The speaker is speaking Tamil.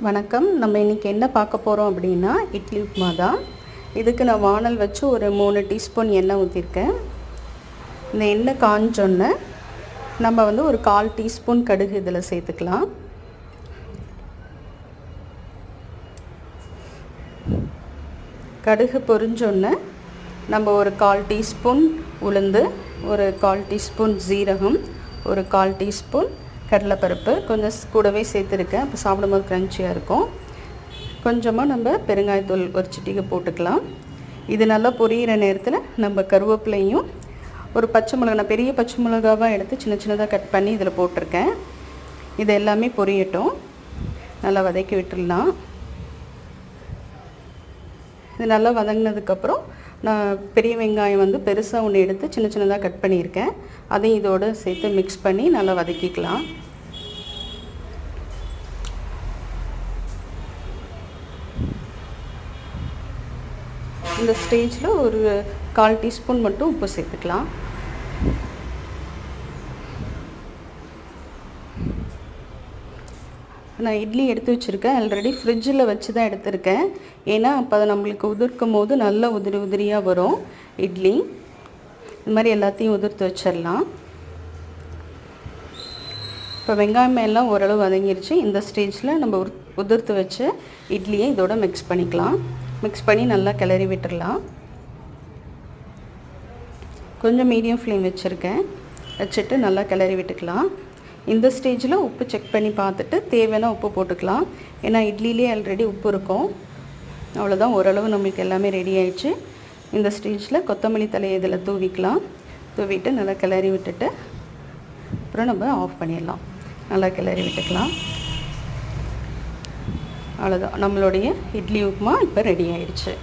வணக்கம். நம்ம இன்றைக்கி என்ன பார்க்க போகிறோம் அப்படின்னா இட்லி உப்புமா தான். இதுக்கு நான் வானல் வச்சு ஒரு 3 டீஸ்பூன் எண்ணெய் ஊற்றிருக்கேன். இந்த எண்ணெய் காஞ்சோன்னே நம்ம ஒரு 1/4 டீஸ்பூன் கடுகு இதில் சேர்த்துக்கலாம். கடுகு பொரிஞ்சோன்னே நம்ம ஒரு 1/4 டீஸ்பூன் உளுந்து, ஒரு 1/4 டீஸ்பூன் ஜீரகம், ஒரு 1/4 டீஸ்பூன் கடலைப்பருப்பு கொஞ்சம் கூடவே சேர்த்துருக்கேன். அப்போ சாப்பிடும்போது க்ரன்ச்சியாக இருக்கும். கொஞ்சமாக நம்ம பெருங்காயத்தூள் ஒரு சிட்டிகை போட்டுக்கலாம். இது நல்லா பொரியிற நேரத்தில் நம்ம கருவேப்பிலையும் ஒரு பச்சை மிளகா, நான் பெரிய பச்சை மிளகாவாக எடுத்து சின்ன சின்னதாக கட் பண்ணி இதில் போட்டிருக்கேன். இது எல்லாமே பொரியட்டும். நல்லா வதக்கி விட்டுடலாம். இது நல்லா வதங்கினதுக்கப்புறம் நான் பெரிய வெங்காயம் பெருசாக ஒன்று எடுத்து சின்ன சின்னதாக கட் பண்ணியிருக்கேன். அதையும் இதோடு சேர்த்து மிக்ஸ் பண்ணி நல்லா வதக்கிக்கலாம். இந்த ஸ்டேஜில் ஒரு 1/4 டீஸ்பூன் மட்டும் உப்பு சேர்த்துக்கலாம். நான் இட்லி எடுத்து வச்சுருக்கேன். ஆல்ரெடி ஃப்ரிட்ஜில் வச்சு தான் எடுத்திருக்கேன். ஏன்னா அப்போ அதை நம்மளுக்கு உதிர்க்கும் போது நல்லா உதிரி உதிரியாக வரும் இட்லி. இது மாதிரி எல்லாத்தையும் உதிர்த்து வச்சிடலாம். இப்போ வெங்காயம் எல்லாம் ஓரளவு வதங்கிருச்சு. இந்த ஸ்டேஜில் நம்ம உதிர்த்து வச்ச இட்லியை இதோட மிக்ஸ் பண்ணிக்கலாம். மிக்ஸ் பண்ணி நல்லா கிளறி விட்டுடலாம். கொஞ்சம் மீடியம் ஃப்ளேம் வச்சுட்டு நல்லா கிளறி விட்டுக்கலாம். இந்த ஸ்டேஜில் உப்பு செக் பண்ணி பார்த்துட்டு தேவையான உப்பு போட்டுக்கலாம். ஏன்னா இட்லிலே ஆல்ரெடி உப்பு இருக்கும். அவ்வளோதான், ஓரளவு நம்மளுக்கு எல்லாமே ரெடி ஆயிடுச்சு. இந்த ஸ்டேஜில் கொத்தமல்லி தலையை இதில் தூவிட்டு நல்லா கிளறி விட்டுட்டு அப்புறம் நம்ம ஆஃப் பண்ணிடலாம். நல்லா கிளறி விட்டுக்கலாம். அவ்வளோதான், நம்மளுடைய இட்லி உப்புமா இப்போ ரெடி ஆயிடுச்சு.